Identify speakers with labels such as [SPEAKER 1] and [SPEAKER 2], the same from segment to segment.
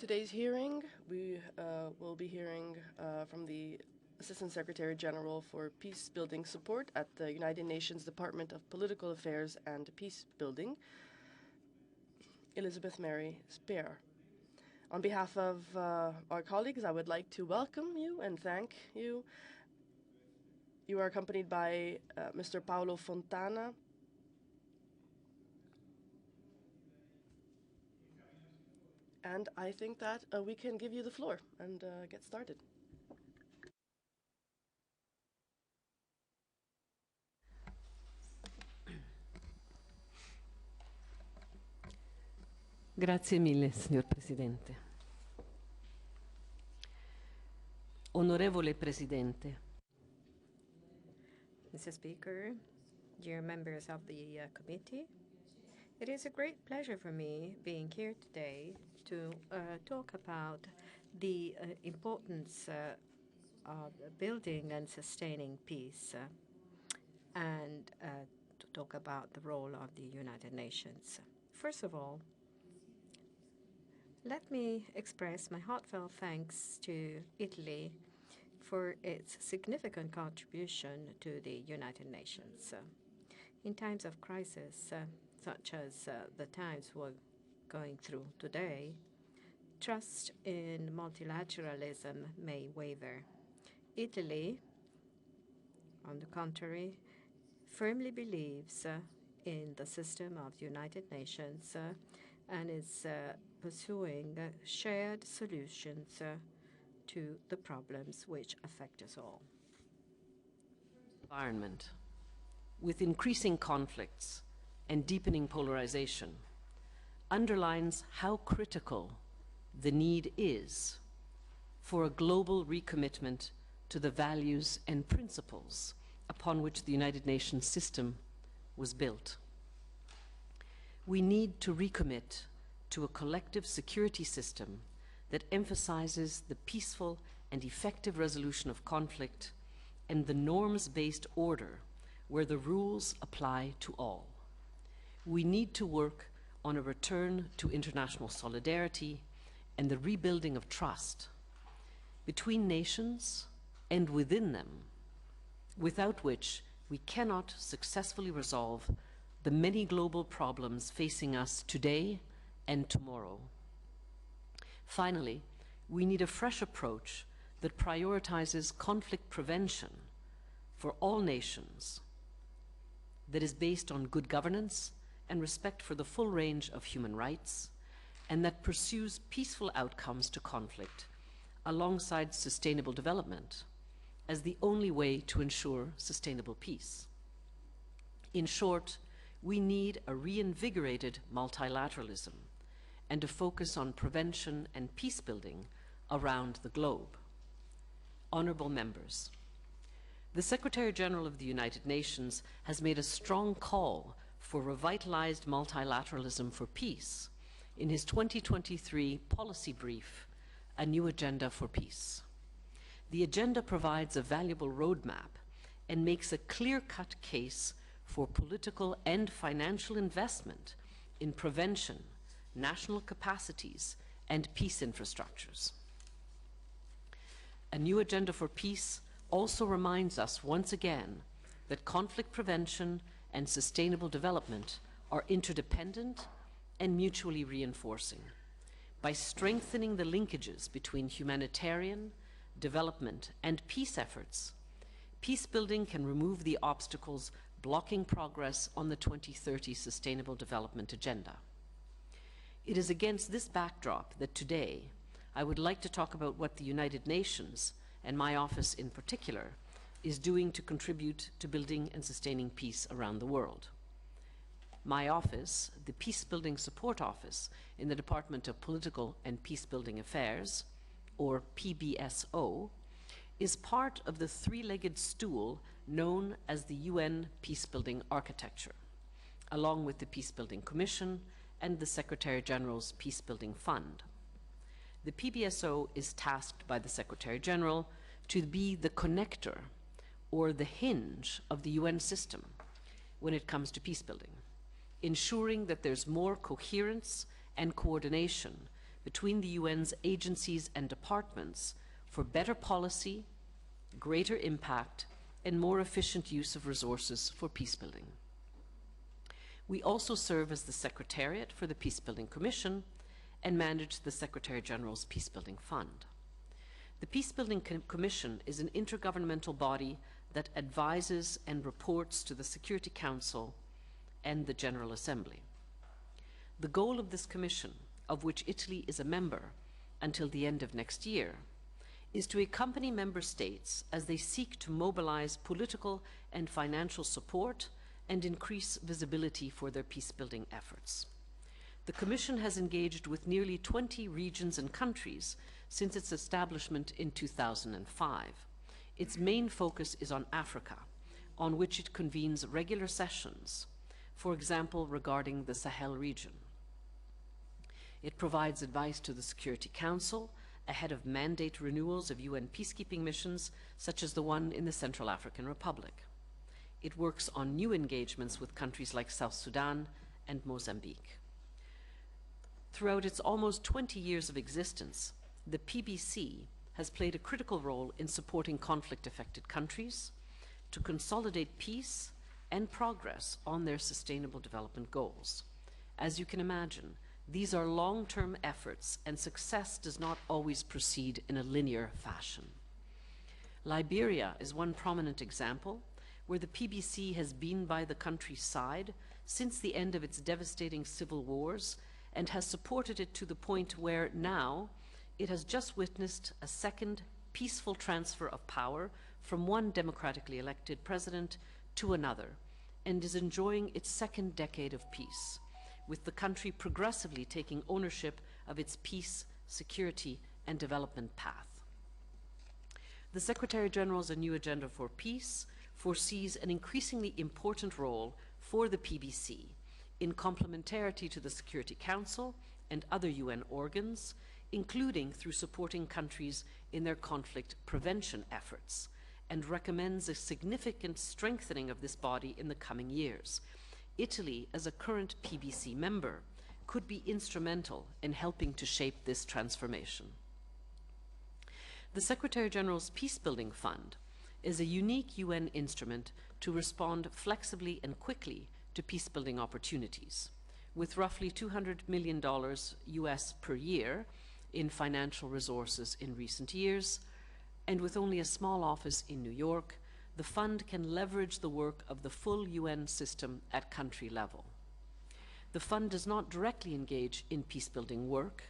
[SPEAKER 1] Today's hearing, we will be hearing from the Assistant Secretary General for Peace Building Support at the United Nations Department of Political Affairs and Peace Building, Elizabeth Mary Spehar. On behalf of our colleagues, I would like to welcome you and thank you. You are accompanied by Mr. Paolo Fontana, and I think that we can give you the floor and get started.
[SPEAKER 2] Grazie mille, signor Presidente. Onorevole Presidente.
[SPEAKER 3] Mr. Speaker, dear members of the committee, it is a great pleasure for me being here today to talk about the importance of building and sustaining peace and to talk about the role of the United Nations. First of all, let me express my heartfelt thanks to Italy for its significant contribution to the United Nations. In times of crisis, such as the times we're going through today, trust in multilateralism may waver. Italy, on the contrary, firmly believes in the system of the United Nations and is pursuing shared solutions to the problems which affect us all.
[SPEAKER 2] Environment, with increasing conflicts and deepening polarization, underlines how critical the need is for a global recommitment to the values and principles upon which the United Nations system was built. We need to recommit to a collective security system that emphasizes the peaceful and effective resolution of conflict and the norms-based order where the rules apply to all. We need to work on a return to international solidarity and the rebuilding of trust between nations and within them, without which we cannot successfully resolve the many global problems facing us today and tomorrow. Finally, we need a fresh approach that prioritizes conflict prevention for all nations, that is based on good governance and respect for the full range of human rights, and that pursues peaceful outcomes to conflict alongside sustainable development as the only way to ensure sustainable peace. In short, we need a reinvigorated multilateralism and a focus on prevention and peace building around the globe. Honorable members, the Secretary General of the United Nations has made a strong call for revitalized multilateralism for peace in his 2023 policy brief, A New Agenda for Peace. The agenda provides a valuable roadmap and makes a clear-cut case for political and financial investment in prevention, national capacities, and peace infrastructures. A New Agenda for Peace also reminds us once again that conflict prevention and sustainable development are interdependent and mutually reinforcing. By strengthening the linkages between humanitarian, development, and peace efforts, peace building can remove the obstacles blocking progress on the 2030 Sustainable Development Agenda. It is against this backdrop that today I would like to talk about what the United Nations, and my office in particular, is doing to contribute to building and sustaining peace around the world. My office, the Peace Building Support Office in the Department of Political and Peace Building Affairs, or PBSO, is part of the three-legged stool known as the UN Peacebuilding Architecture, along with the Peacebuilding Commission and the Secretary General's Peacebuilding Fund. The PBSO is tasked by the Secretary General to be the connector or the hinge of the UN system when it comes to peacebuilding, ensuring that there's more coherence and coordination between the UN's agencies and departments for better policy, greater impact, and more efficient use of resources for peacebuilding. We also serve as the Secretariat for the Peacebuilding Commission and manage the Secretary-General's Peacebuilding Fund. The Peacebuilding Commission is an intergovernmental body that advises and reports to the Security Council and the General Assembly. The goal of this commission, of which Italy is a member until the end of next year, is to accompany member states as they seek to mobilize political and financial support and increase visibility for their peacebuilding efforts. The Commission has engaged with nearly 20 regions and countries since its establishment in 2005. Its main focus is on Africa, on which it convenes regular sessions, for example, regarding the Sahel region. It provides advice to the Security Council ahead of mandate renewals of UN peacekeeping missions, such as the one in the Central African Republic. It works on new engagements with countries like South Sudan and Mozambique. Throughout its almost 20 years of existence, the PBC has played a critical role in supporting conflict-affected countries to consolidate peace and progress on their sustainable development goals. As you can imagine, these are long-term efforts, and success does not always proceed in a linear fashion. Liberia is one prominent example where the PBC has been by the country's side since the end of its devastating civil wars and has supported it to the point where now it has just witnessed a second peaceful transfer of power from one democratically elected president to another, and is enjoying its second decade of peace, with the country progressively taking ownership of its peace, security, and development path. The Secretary-General's A New Agenda for Peace foresees an increasingly important role for the PBC in complementarity to the Security Council and other UN organs, including through supporting countries in their conflict prevention efforts, and recommends a significant strengthening of this body in the coming years. Italy, as a current PBC member, could be instrumental in helping to shape this transformation. The Secretary-General's Peacebuilding Fund is a unique UN instrument to respond flexibly and quickly to peacebuilding opportunities. With roughly $200 million US per year in financial resources in recent years, and with only a small office in New York, the fund can leverage the work of the full UN system at country level. The fund does not directly engage in peacebuilding work.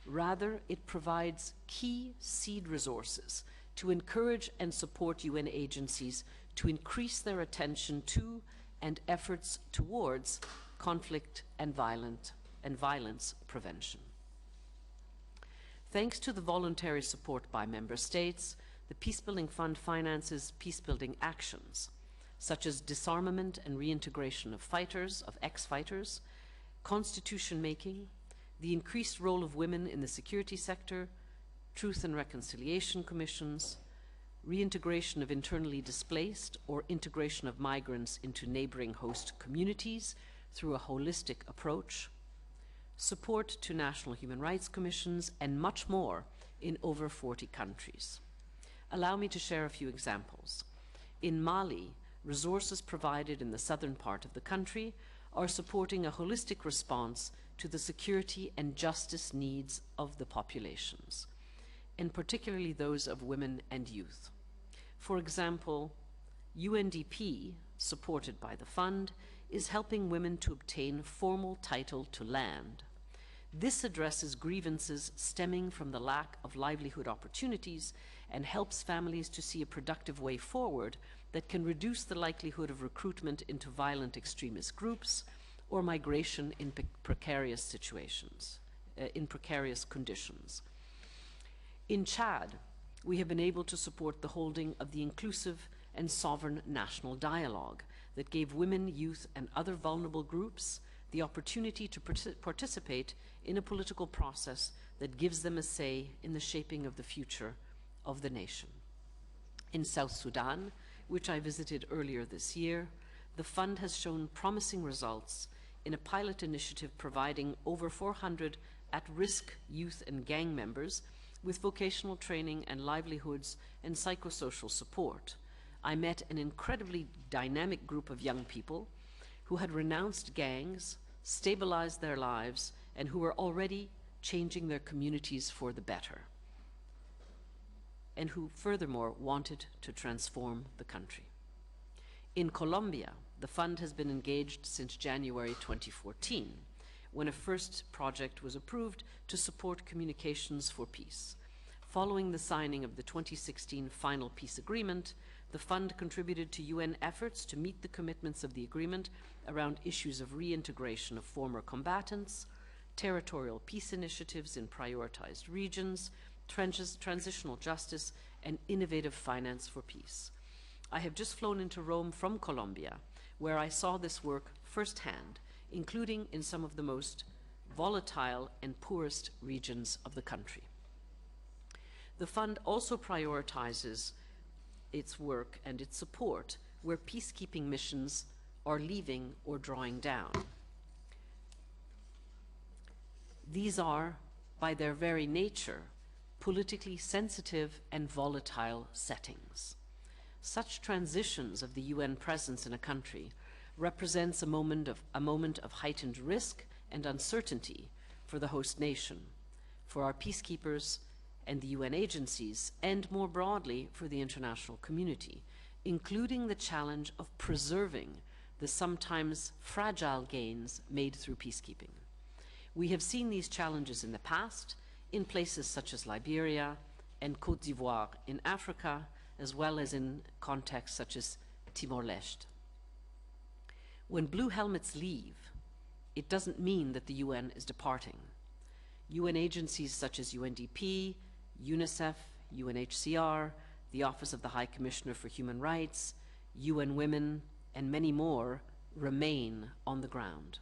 [SPEAKER 2] Rather, it provides key seed resources to encourage and support UN agencies to increase their attention to and efforts towards conflict and violence prevention. Thanks to the voluntary support by member states, the Peacebuilding Fund finances peacebuilding actions, such as disarmament and reintegration of ex-fighters, constitution making, the increased role of women in the security sector, truth and reconciliation commissions, reintegration of internally displaced or integration of migrants into neighboring host communities through a holistic approach, support to national human rights commissions, and much more in over 40 countries. Allow me to share a few examples. In Mali, resources provided in the southern part of the country are supporting a holistic response to the security and justice needs of the populations, and particularly those of women and youth. For example, UNDP, supported by the fund, is helping women to obtain formal title to land. This addresses grievances stemming from the lack of livelihood opportunities and helps families to see a productive way forward that can reduce the likelihood of recruitment into violent extremist groups or migration in precarious situations, in precarious conditions. In Chad, we have been able to support the holding of the inclusive and sovereign national dialogue that gave women, youth, and other vulnerable groups the opportunity to participate in a political process that gives them a say in the shaping of the future of the nation. In South Sudan, which I visited earlier this year, the fund has shown promising results in a pilot initiative providing over $400 at-risk youth and gang members with vocational training and livelihoods and psychosocial support. I met an incredibly dynamic group of young people who had renounced gangs, stabilized their lives, and who were already changing their communities for the better, and who furthermore wanted to transform the country. In Colombia, the fund has been engaged since January 2014, when a first project was approved to support communications for peace. Following the signing of the 2016 final peace agreement, the fund contributed to UN efforts to meet the commitments of the agreement around issues of reintegration of former combatants, territorial peace initiatives in prioritized regions, transitional justice, and innovative finance for peace. I have just flown into Rome from Colombia, where I saw this work firsthand, including in some of the most volatile and poorest regions of the country. The fund also prioritizes its work and its support where peacekeeping missions are leaving or drawing down. These are, by their very nature, politically sensitive and volatile settings. Such transitions of the UN presence in a country represents a moment of heightened risk and uncertainty for the host nation, for our peacekeepers and the UN agencies, and more broadly for the international community, including the challenge of preserving the sometimes fragile gains made through peacekeeping. We have seen these challenges in the past in places such as Liberia and Côte d'Ivoire in Africa, as well as in contexts such as Timor-Leste. When blue helmets leave, it doesn't mean that the UN is departing. UN agencies such as UNDP, UNICEF, UNHCR, the Office of the High Commissioner for Human Rights, UN Women, and many more remain on the ground.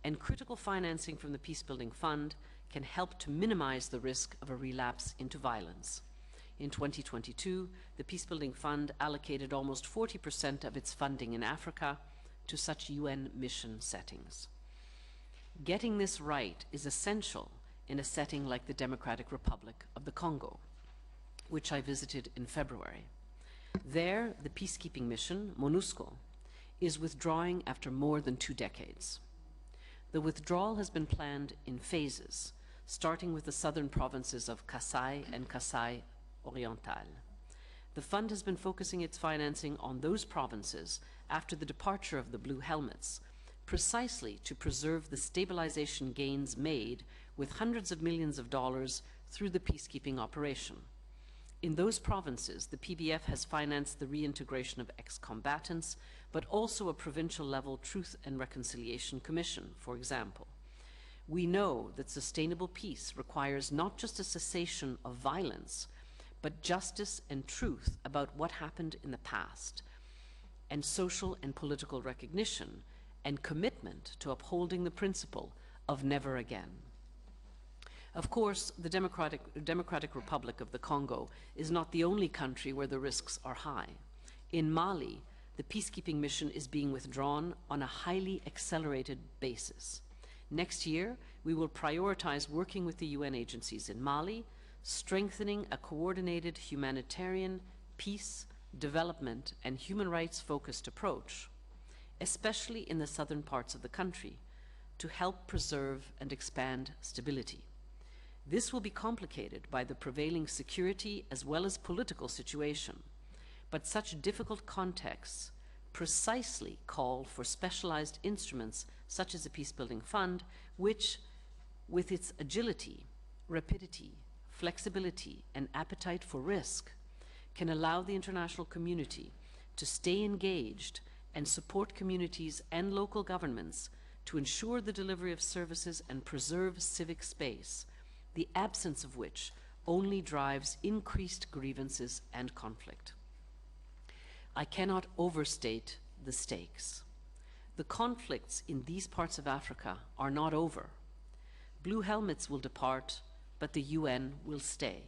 [SPEAKER 2] And critical financing from the Peacebuilding Fund can help to minimize the risk of a relapse into violence. In 2022, the Peacebuilding Fund allocated almost 40% of its funding in Africa to such UN mission settings. Getting this right is essential in a setting like the Democratic Republic of the Congo, which I visited in February. There, the peacekeeping mission, MONUSCO, is withdrawing after more than 2 decades. The withdrawal has been planned in phases, starting with the southern provinces of Kasai and Kasai Oriental. The fund has been focusing its financing on those provinces after the departure of the Blue Helmets, precisely to preserve the stabilization gains made with hundreds of millions of dollars through the peacekeeping operation. In those provinces, the PBF has financed the reintegration of ex-combatants, but also a provincial-level Truth and Reconciliation Commission, for example. We know that sustainable peace requires not just a cessation of violence, but justice and truth about what happened in the past, and social and political recognition and commitment to upholding the principle of never again. Of course, the Democratic Republic of the Congo is not the only country where the risks are high. In Mali, the peacekeeping mission is being withdrawn on a highly accelerated basis. Next year, we will prioritize working with the UN agencies in Mali, strengthening a coordinated humanitarian, peace, development, and human rights-focused approach, especially in the southern parts of the country, to help preserve and expand stability. This will be complicated by the prevailing security as well as political situation, but such difficult contexts precisely call for specialized instruments such as the Peacebuilding Fund, which, with its agility, rapidity, flexibility, and appetite for risk, can allow the international community to stay engaged and support communities and local governments to ensure the delivery of services and preserve civic space, the absence of which only drives increased grievances and conflict. I cannot overstate the stakes. The conflicts in these parts of Africa are not over. Blue helmets will depart, but the UN will stay.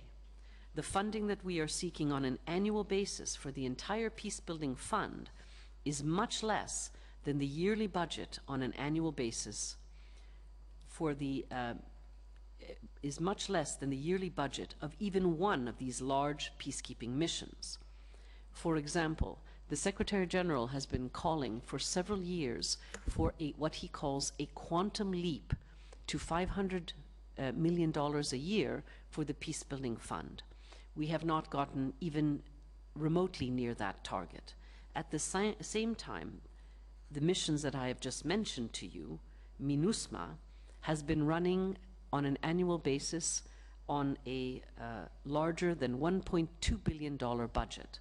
[SPEAKER 2] The funding that we are seeking on an annual basis for the entire Peacebuilding Fund is much less than the yearly budget on an annual basis for the is much less than the yearly budget of even one of these large peacekeeping missions. For example, the Secretary General has been calling for several years for what he calls a quantum leap to $500 million a year for the Peacebuilding Fund. We have not gotten even remotely near that target. At the same time, the missions that I have just mentioned to you, MINUSMA, has been running on an annual basis on a larger than $1.2 billion budget,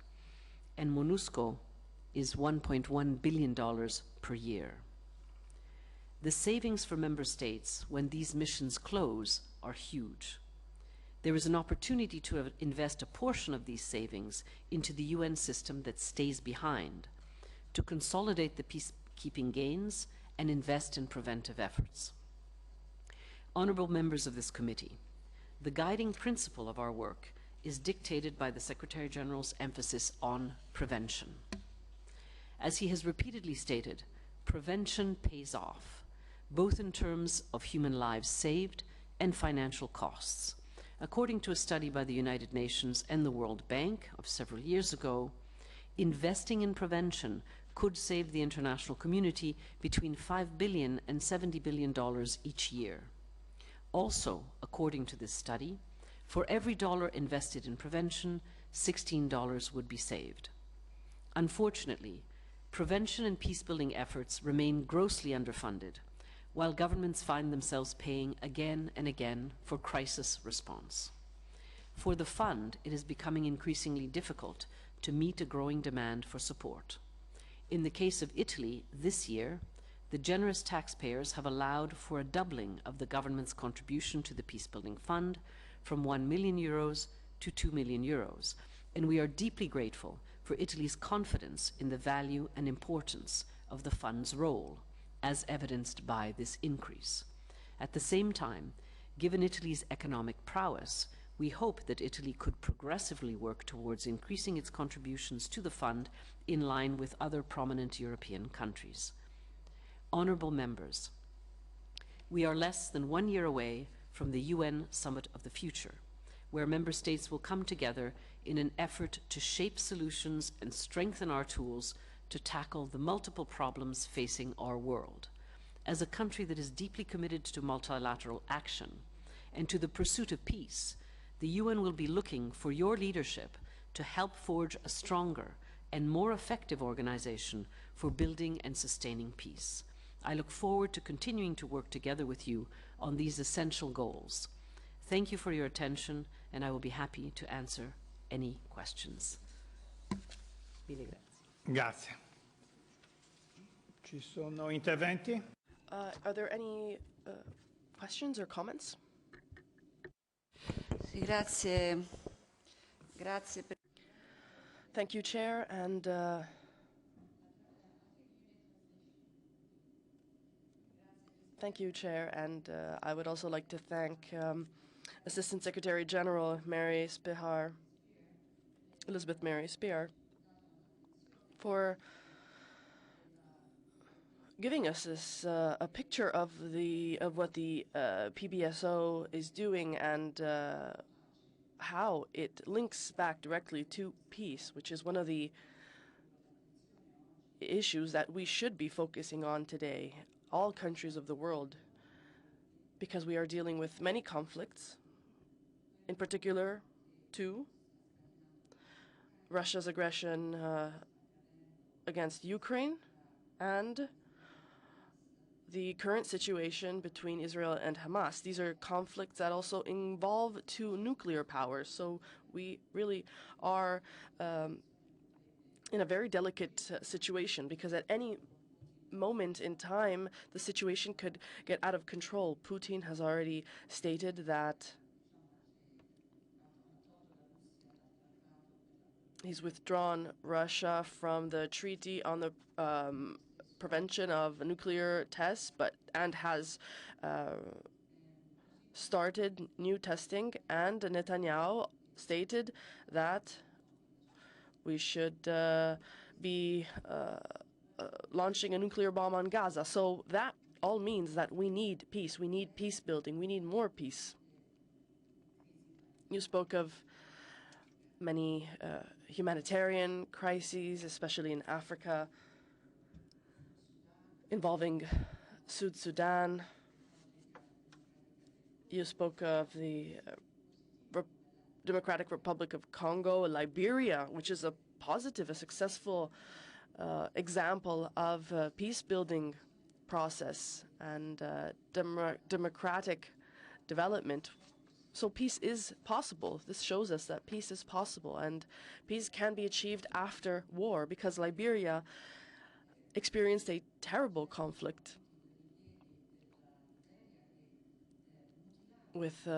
[SPEAKER 2] and MONUSCO is $1.1 billion per year. The savings for member states when these missions close are huge. There is an opportunity to invest a portion of these savings into the UN system that stays behind, to consolidate the peacekeeping gains and invest in preventive efforts. Honorable members of this committee, the guiding principle of our work is dictated by the Secretary General's emphasis on prevention. As he has repeatedly stated, prevention pays off, both in terms of human lives saved and financial costs. According to a study by the United Nations and the World Bank of several years ago, investing in prevention could save the international community between $5 billion and $70 billion each year. Also, according to this study, for every dollar invested in prevention, $16 would be saved. Unfortunately, prevention and peacebuilding efforts remain grossly underfunded, while governments find themselves paying again and again for crisis response. For the fund, it is becoming increasingly difficult to meet a growing demand for support. In the case of Italy, this year, the generous taxpayers have allowed for a doubling of the government's contribution to the Peacebuilding Fund from €1 million to €2 million, and we are deeply grateful for Italy's confidence in the value and importance of the fund's role, as evidenced by this increase. At the same time, given Italy's economic prowess, we hope that Italy could progressively work towards increasing its contributions to the fund in line with other prominent European countries. Honorable members, we are less than 1 year away from the UN Summit of the Future, where member states will come together in an effort to shape solutions and strengthen our tools to tackle the multiple problems facing our world. As a country that is deeply committed to multilateral action and to the pursuit of peace, the UN will be looking for your leadership to help forge a stronger and more effective organization for building and sustaining peace. I look forward to continuing to work together with you on these essential goals. Thank you for your attention, and I will be happy to answer any questions. Mille grazie.
[SPEAKER 4] Grazie. Ci sono interventi?
[SPEAKER 1] Are there any questions or comments?
[SPEAKER 5] Sì, grazie. Grazie per...
[SPEAKER 1] Thank you, Chair, and I would also like to thank Assistant Secretary General Mary Spehar, Elizabeth Mary Spehar, for giving us this a picture of what the PBSO is doing and how it links back directly to peace, which is one of the issues that we should be focusing on today, all countries of the world, because we are dealing with many conflicts, in particular, too, Russia's aggression against Ukraine and the current situation between Israel and Hamas. These are conflicts that also involve two nuclear powers, so we really are in a very delicate situation, because at any moment in time, the situation could get out of control. Putin has already stated that he's withdrawn Russia from the treaty on the prevention of nuclear tests, and has started new testing, and Netanyahu stated that we should be launching a nuclear bomb on Gaza. So that all means that we need peace. We need peace building. We need more peace. You spoke of many humanitarian crises, especially in Africa, involving South Sudan. You spoke of the Democratic Republic of Congo, Liberia, which is a positive, a successful example of a peace-building process and democratic development. So peace is possible. This shows us that peace is possible, and peace can be achieved after war, because Liberia experienced a terrible conflict with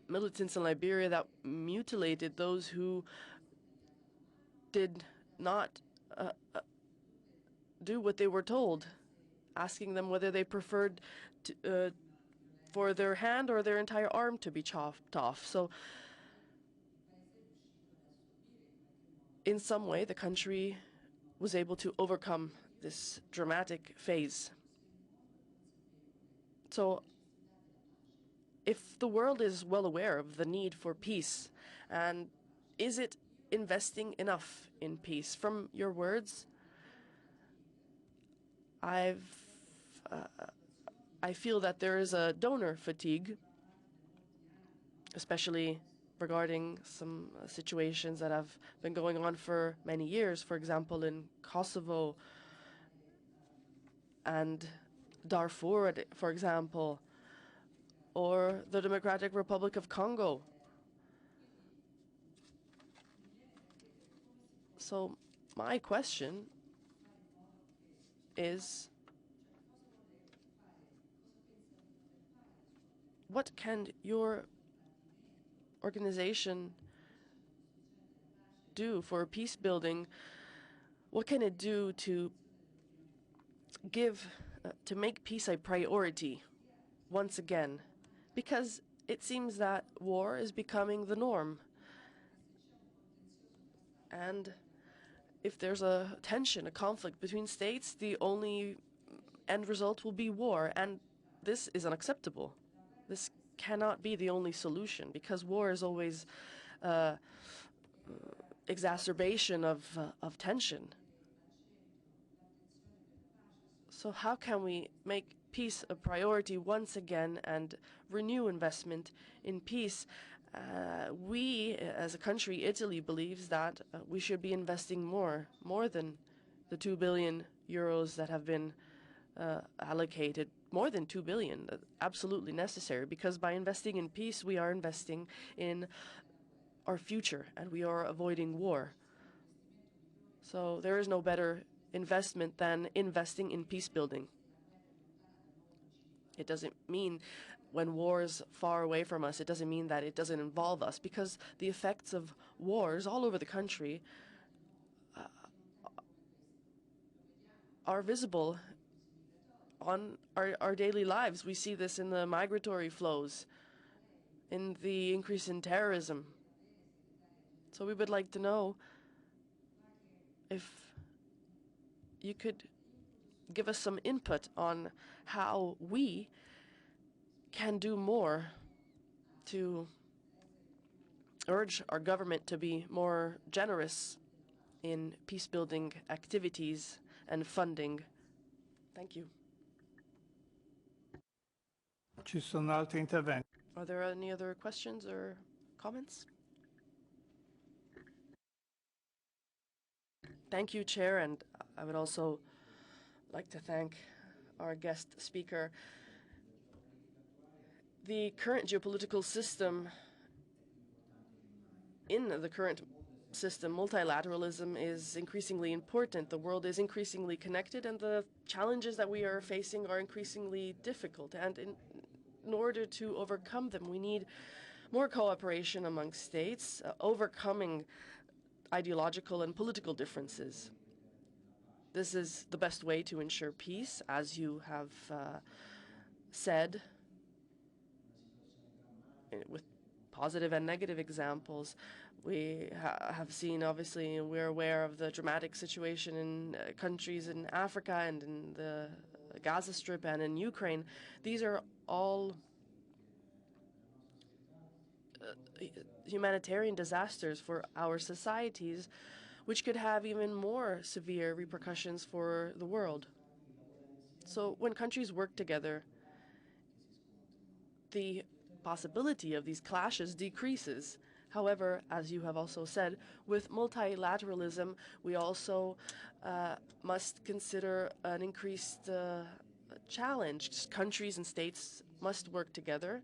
[SPEAKER 1] militants in Liberia that mutilated those who did not do what they were told, asking them whether they preferred for their hand or their entire arm to be chopped off. So in some way, the country was able to overcome this dramatic phase. So if the world is well aware of the need for peace, and is it investing enough in peace? From your words, I feel that there is a donor fatigue, especially regarding some situations that have been going on for many years, for example, in Kosovo and Darfur, for example, or the Democratic Republic of Congo. So my question is, what can your organization do for peace building? What can it do to make peace a priority once again? Because it seems that war is becoming the norm. And if there's a tension, a conflict between states, the only end result will be war. And this is unacceptable. This cannot be the only solution, because war is always exacerbation of tension. So how can we make peace a priority once again and renew investment in peace? We, as a country, Italy, believes that we should be investing more than the 2 billion euros that have been allocated. More than 2 billion, absolutely necessary, because by investing in peace, we are investing in our future and we are avoiding war. So there is no better investment than investing in peace building. It doesn't mean when war is far away from us, it doesn't mean that it doesn't involve us, because the effects of wars all over the country are visible on our daily lives. We see this in the migratory flows, in the increase in terrorism. So we would like to know if you could give us some input on how we can do more to urge our government to be more generous in peace-building activities and funding. Thank you.
[SPEAKER 4] Ci sono altri interventi?
[SPEAKER 1] Are there any other questions or comments? Thank you, Chair, and I would also like to thank our guest speaker. The current geopolitical system, in the current system, multilateralism is increasingly important. The world is increasingly connected, and the challenges that we are facing are increasingly difficult. And in order to overcome them, we need more cooperation among states, overcoming ideological and political differences. This is the best way to ensure peace, as you have said, with positive and negative examples. We have seen, obviously, and we're aware of the dramatic situation in countries in Africa and in the Gaza Strip and in Ukraine. These are all humanitarian disasters for our societies, which could have even more severe repercussions for the world. So when countries work together, the possibility of these clashes decreases. However, as you have also said, with multilateralism, we also must consider an increased challenge. Countries and states must work together,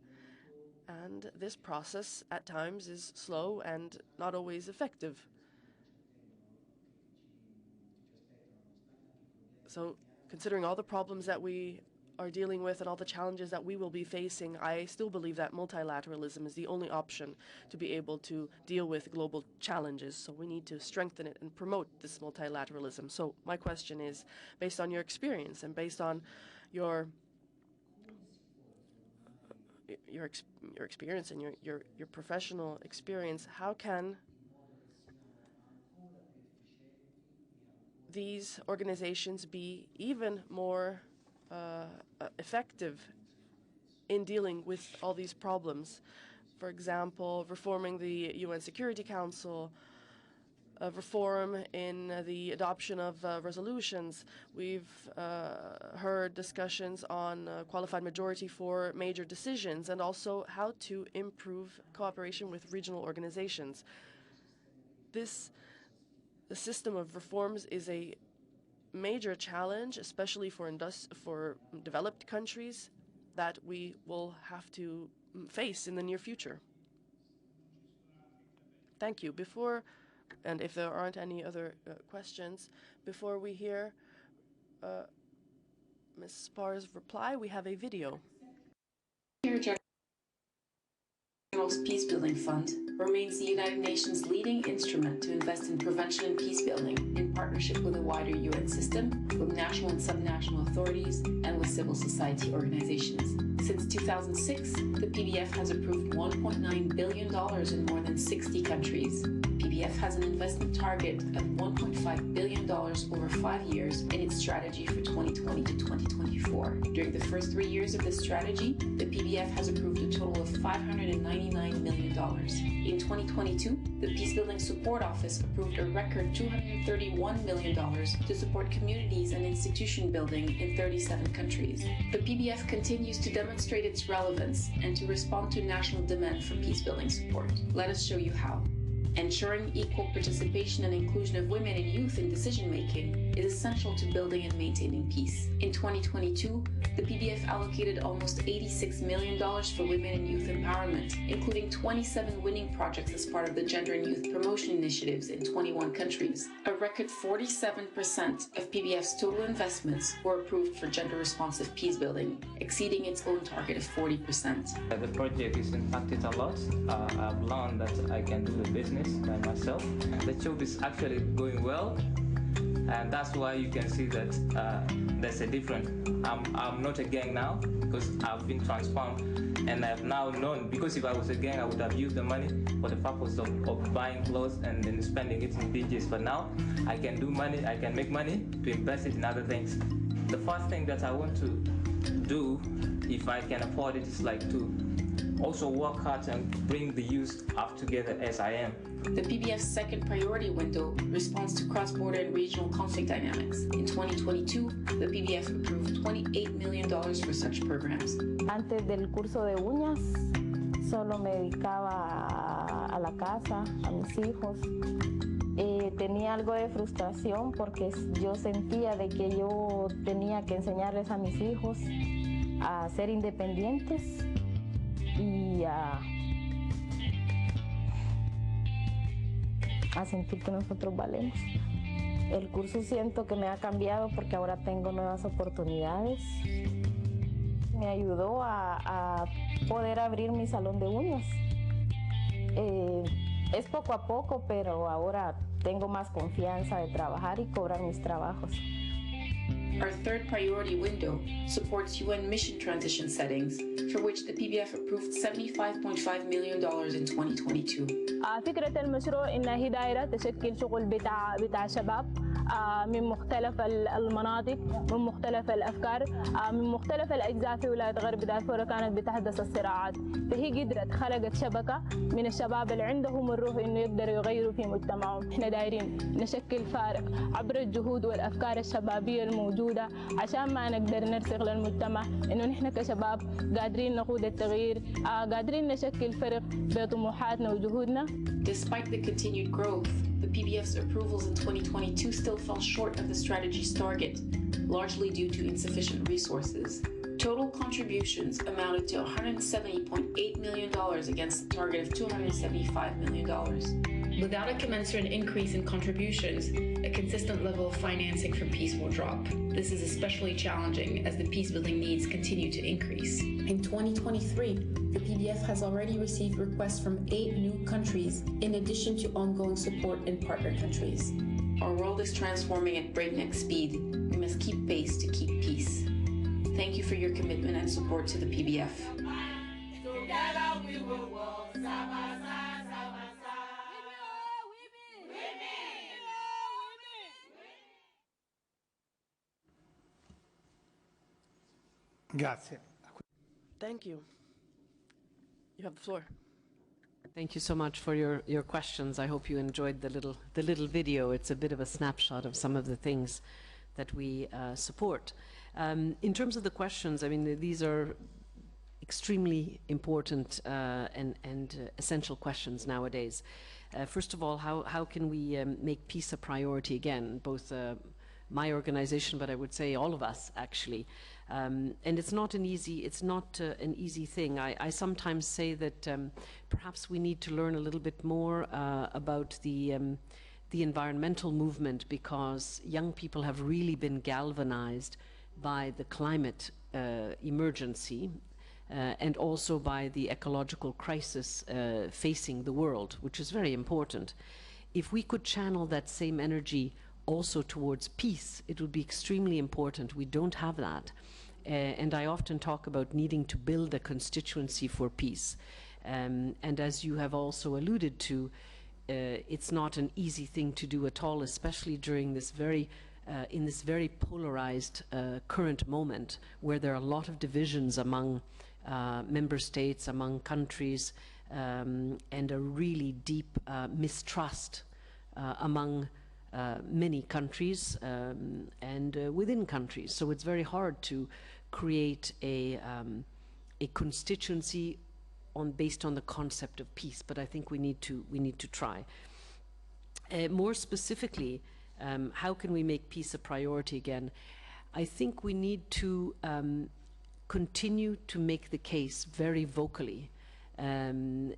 [SPEAKER 1] and this process at times is slow and not always effective. So, considering all the problems that we are dealing with and all the challenges that we will be facing, I still believe that multilateralism is the only option to be able to deal with global challenges. So we need to strengthen it and promote this multilateralism. So my question is, based on your experience and based on your experience and your professional experience, how can these organizations be even more effective in dealing with all these problems? For example, reforming the UN Security Council, reform in the adoption of resolutions. We've heard discussions on qualified majority for major decisions, and also how to improve cooperation with regional organizations. The system of reforms is a major challenge, especially for developed countries, that we will have to face in the near future. Thank you. And if there aren't any other questions, before we hear Ms. Spar's reply, we have a video.
[SPEAKER 6] Peacebuilding Fund remains the United Nations' leading instrument to invest in prevention and peacebuilding in partnership with a wider UN system, with national and subnational authorities, and with civil society organizations. Since 2006, the PBF has approved $1.9 billion in more than 60 countries. PBF has an investment target of $1.5 billion over 5 years in its strategy for 2020 to 2024. During the first 3 years of this strategy, the PBF has approved a total of $599 million. In 2022, the Peacebuilding Support Office approved a record $231 million to support communities and institution building in 37 countries. The PBF continues to demonstrate its relevance and to respond to national demand for peacebuilding support. Let us show you how. Ensuring equal participation and inclusion of women and youth in decision-making is essential to building and maintaining peace. In 2022, the PBF allocated almost $86 million for women and youth empowerment, including 27 winning projects as part of the gender and youth promotion initiatives in 21 countries. A record 47% of PBF's total investments were approved for gender-responsive peacebuilding, exceeding its own target of 40%.
[SPEAKER 7] The project is impacted a lot. I've learned that I can do the business by myself. The job is actually going well, and that's why you can see that there's a difference. I'm not a gang now because I've been transformed, and I've now known, because if I was a gang I would have used the money for the purpose of buying clothes and then spending it in DJs, but now I can do money, I can make money to invest it in other things. The first thing that I want to do, if I can afford it, is like to also work hard and bring the youth up together as I am.
[SPEAKER 6] The PBF's second priority window responds to cross-border and regional conflict dynamics. In 2022, the PBF approved $28 million for such programs.
[SPEAKER 8] Antes del curso de uñas, solo me dedicaba a la casa, a mis hijos. Tenía algo de frustración porque yo sentía de que yo tenía que enseñarles a mis hijos a ser independientes y a sentir que nosotros valemos. El curso siento que me ha cambiado porque ahora tengo nuevas oportunidades. Me ayudó a poder abrir mi salón de uñas. Es poco a poco, pero ahora tengo más confianza de trabajar y cobrar mis trabajos.
[SPEAKER 6] Our third priority window supports UN mission transition settings, for which the PBF approved $75.5 million in 2022.
[SPEAKER 9] فكرة المشروع إن هي دائرة تشكل شغل بتاع شباب
[SPEAKER 8] من مختلف المناطق، من مختلف الأفكار، من مختلف الأجزاء في ولاية غرب دارفور كانت بتحدث الصراعات. فهي قدرت خلقت شبكة من الشباب اللي عندهم الروح إنه يقدروا يغيروا في مجتمعهم. إحنا دايرين نشكل فارق عبر الجهود والأفكار الشبابية الموجودة عشان ما نقدر نرسخ للمجتمع إنه نحن كشباب قادرين نقود التغيير، قادرين نشكل فرق بطموحاتنا وجهودنا.
[SPEAKER 6] Despite the continued growth, the PBF's approvals in 2022 still fell short of the strategy's target, largely due to insufficient resources. Total contributions amounted to $170.8 million against the target of $275 million. Without a commensurate increase in contributions, a consistent level of financing for peace will drop. This is especially challenging as the peace-building needs continue to increase. In 2023, the PBF has already received requests from 8 new countries, in addition to ongoing support in partner countries. Our world is transforming at breakneck speed. We must keep pace to keep peace. Thank you for your commitment and support to the PBF.
[SPEAKER 9] Together we will walk,
[SPEAKER 4] Grazie.
[SPEAKER 1] Thank you. You have the floor.
[SPEAKER 2] Thank you so much for your questions. I hope you enjoyed the little video. It's a bit of a snapshot of some of the things that we support. In terms of the questions, I mean, these are extremely important and essential questions nowadays. First of all, how can we make peace a priority again? Both my organization, but I would say all of us, actually. And it's not an easy thing. I sometimes say that perhaps we need to learn a little bit more about the environmental movement, because young people have really been galvanized by the climate emergency and also by the ecological crisis facing the world, which is very important. If we could channel that same energy also towards peace, it would be extremely important. We don't have that. And I often talk about needing to build a constituency for peace. And as you have also alluded to, it's not an easy thing to do at all, especially during this in this very polarized current moment, where there are a lot of divisions among member states, among countries, and a really deep mistrust among many countries and within countries. So it's very hard to create a constituency based on the concept of peace, but I think we need to try. More specifically, how can we make peace a priority again? I think we need to continue to make the case very vocally. And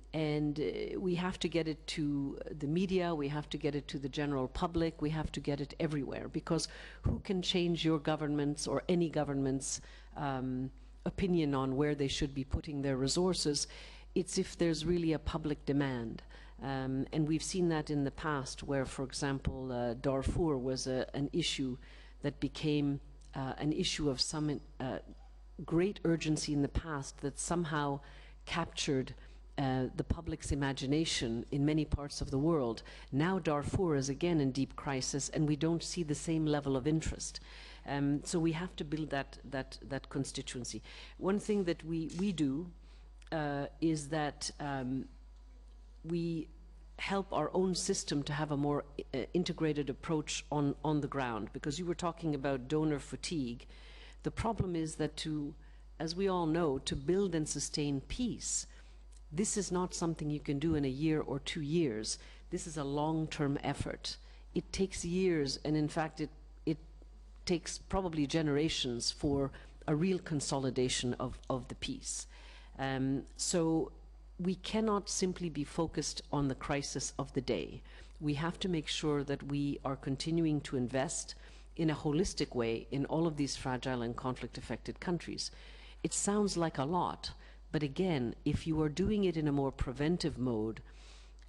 [SPEAKER 2] we have to get it to the media, we have to get it to the general public, we have to get it everywhere, because who can change your government's or any government's opinion on where they should be putting their resources? It's if there's really a public demand. And we've seen that in the past, where, for example, Darfur was an issue that became an issue of some great urgency in the past, that somehow captured the public's imagination in many parts of the world. Now Darfur is again in deep crisis, and we don't see the same level of interest. So we have to build that constituency. One thing that we do is that we help our own system to have a more integrated approach on the ground, because you were talking about donor fatigue. The problem is that as we all know, to build and sustain peace, this is not something you can do in a year or 2 years. This is a long-term effort. It takes years, and in fact, it takes probably generations for a real consolidation of the peace. So we cannot simply be focused on the crisis of the day. We have to make sure that we are continuing to invest in a holistic way in all of these fragile and conflict-affected countries. It sounds like a lot, but again, if you are doing it in a more preventive mode,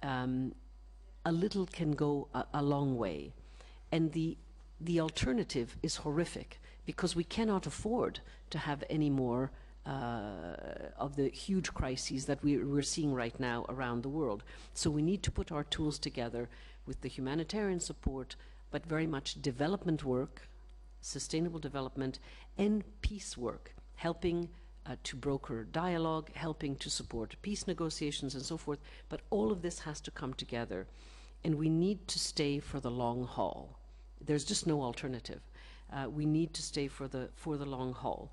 [SPEAKER 2] a little can go a long way. And the alternative is horrific, because we cannot afford to have any more of the huge crises that we're seeing right now around the world. So we need to put our tools together with the humanitarian support, but very much development work, sustainable development, and peace work, helping to broker dialogue, helping to support peace negotiations and so forth. But all of this has to come together, and we need to stay for the long haul. There's just no alternative. We need to stay for the long haul.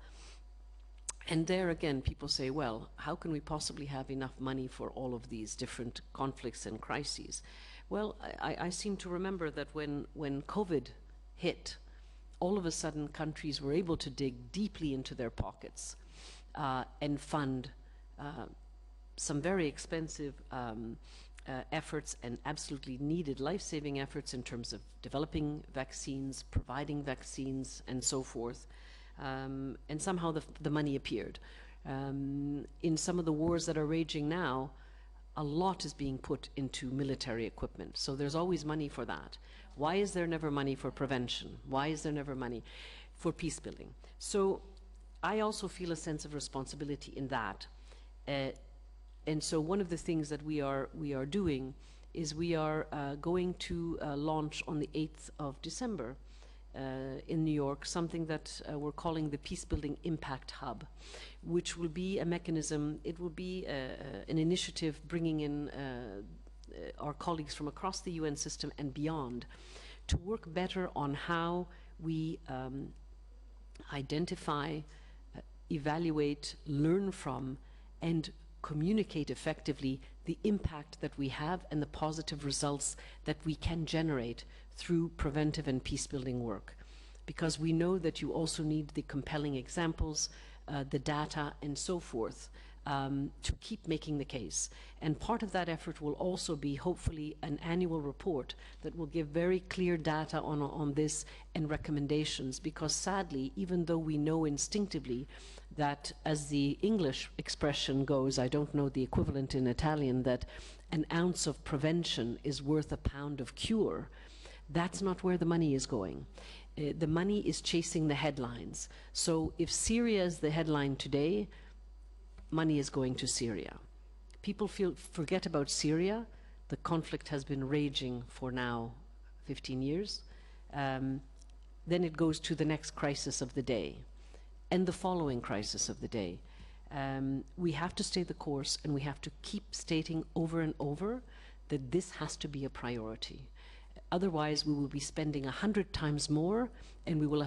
[SPEAKER 2] And there again, people say, well, how can we possibly have enough money for all of these different conflicts and crises? Well, I seem to remember that when COVID hit, all of a sudden countries were able to dig deeply into their pockets and fund some very expensive efforts and absolutely needed life-saving efforts in terms of developing vaccines, providing vaccines, and so forth. And somehow the money appeared. In some of the wars that are raging now, a lot is being put into military equipment. So there's always money for that. Why is there never money for prevention? Why is there never money for peace building? So I also feel a sense of responsibility in that. And so one of the things that we are doing is we are going to launch on the 8th of December in New York something that we're calling the Peace Building Impact Hub, which will be a mechanism, it will be an initiative bringing in our colleagues from across the UN system and beyond to work better on how we identify, evaluate, learn from, and communicate effectively the impact that we have and the positive results that we can generate through preventive and peace-building work. Because we know that you also need the compelling examples, the data, and so forth, to keep making the case. And part of that effort will also be, hopefully, an annual report that will give very clear data on this and recommendations, because sadly, even though we know instinctively that, as the English expression goes, I don't know the equivalent in Italian, that an ounce of prevention is worth a pound of cure, that's not where the money is going. The money is chasing the headlines. So if Syria is the headline today, money is going to Syria. People forget about Syria. The conflict has been raging for now 15 years. Then it goes to the next crisis of the day and the following crisis of the day. We have to stay the course, and we have to keep stating over and over that this has to be a priority. Otherwise, we will be spending 100 times more, and we will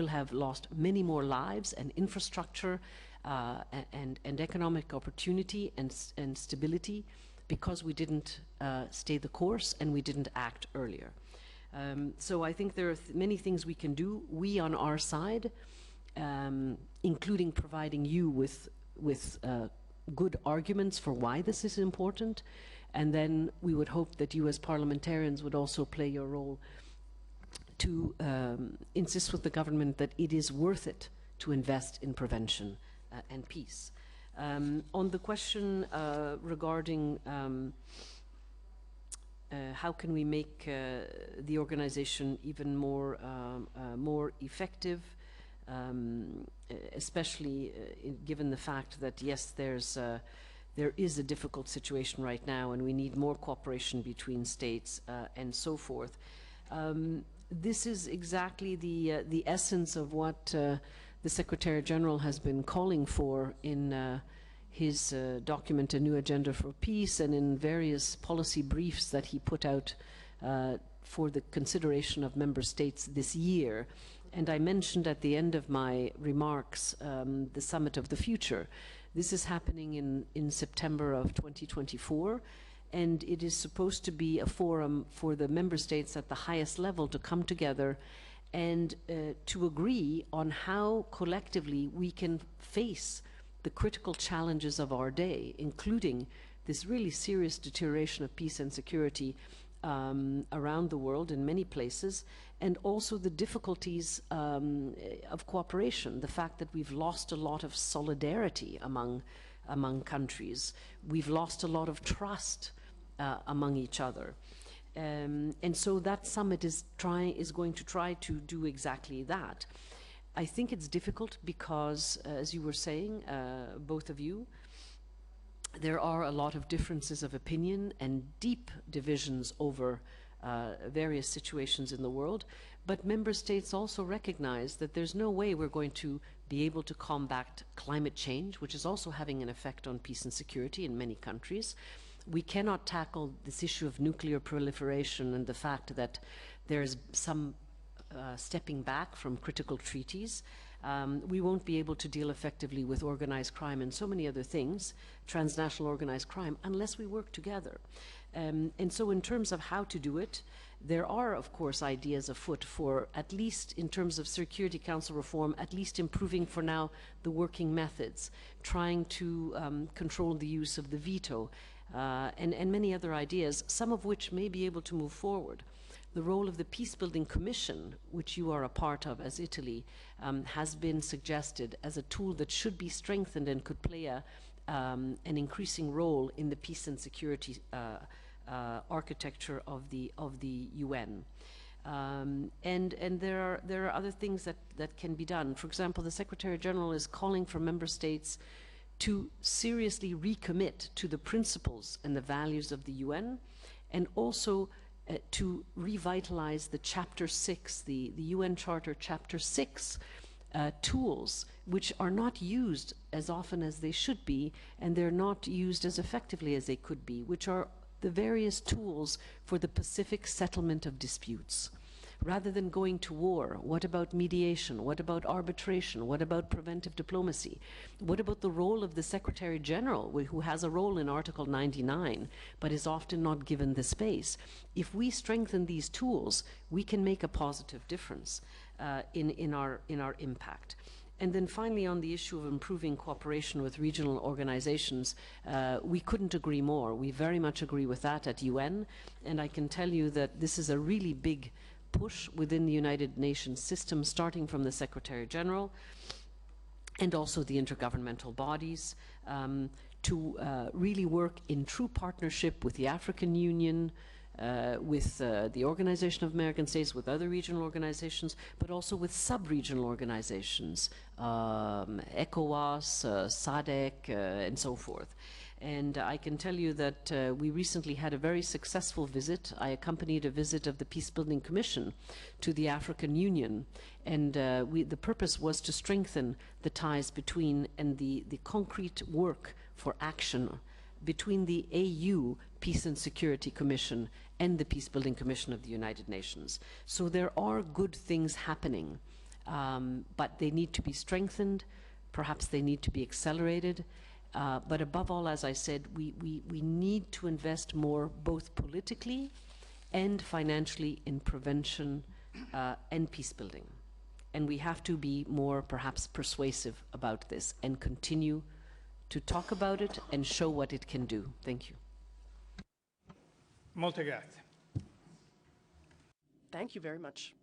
[SPEAKER 2] have lost many more lives and infrastructure and economic opportunity and stability because we didn't stay the course and we didn't act earlier. So I think there are many things we can do. We on our side, including providing you with good arguments for why this is important. And then we would hope that you as parliamentarians would also play your role to insist with the government that it is worth it to invest in prevention and peace. On the question regarding how can we make the organization even more effective, especially given the fact that, yes, there is a difficult situation right now and we need more cooperation between states and so forth. This is exactly the essence of what the Secretary General has been calling for in his document, A New Agenda for Peace, and in various policy briefs that he put out for the consideration of member states this year. And I mentioned at the end of my remarks the Summit of the Future. This is happening in September of 2024, and it is supposed to be a forum for the member states at the highest level to come together and to agree on how collectively we can face the critical challenges of our day, including this really serious deterioration of peace and security around the world in many places, and also the difficulties of cooperation, the fact that we've lost a lot of solidarity among countries. We've lost a lot of trust among each other. And so that summit is going to try to do exactly that. I think it's difficult because, as you were saying, both of you, there are a lot of differences of opinion and deep divisions over various situations in the world. But member states also recognize that there's no way we're going to be able to combat climate change, which is also having an effect on peace and security in many countries. We cannot tackle this issue of nuclear proliferation and the fact that there's some stepping back from critical treaties. We won't be able to deal effectively with organized crime and so many other things, transnational organized crime, unless we work together. And so in terms of how to do it, there are, of course, ideas afoot for, at least in terms of Security Council reform, at least improving for now the working methods, trying to control the use of the veto, and many other ideas, some of which may be able to move forward. The role of the Peacebuilding Commission, which you are a part of as Italy, has been suggested as a tool that should be strengthened and could play an increasing role in the peace and security architecture of the UN. And there are other things that can be done. For example, the Secretary General is calling for member states to seriously recommit to the principles and the values of the UN, and also to revitalize the Chapter 6, the UN Charter Chapter 6 tools, which are not used as often as they should be, and they're not used as effectively as they could be, which are the various tools for the Pacific settlement of disputes. Rather than going to war, what about mediation? What about arbitration? What about preventive diplomacy? What about the role of the Secretary General, who has a role in Article 99, but is often not given the space? If we strengthen these tools, we can make a positive difference in our impact. And then finally, on the issue of improving cooperation with regional organizations, we couldn't agree more. We very much agree with that at UN, and I can tell you that this is a really big push within the United Nations system, starting from the Secretary General and also the intergovernmental bodies, to really work in true partnership with the African Union, with the Organization of American States, with other regional organizations, but also with sub-regional organizations, ECOWAS, SADC, and so forth. And I can tell you that we recently had a very successful visit. I accompanied a visit of the Peacebuilding Commission to the African Union, and the purpose was to strengthen the ties between and the concrete work for action between the AU Peace and Security Commission and the Peacebuilding Commission of the United Nations. So there are good things happening, but they need to be strengthened. Perhaps they need to be accelerated. But above all, as I said, we need to invest more, both politically and financially, in prevention and peace building. And we have to be more, perhaps, persuasive about this and continue to talk about it and show what it can do. Thank you.
[SPEAKER 4] Molte grazie.
[SPEAKER 1] Thank you very much.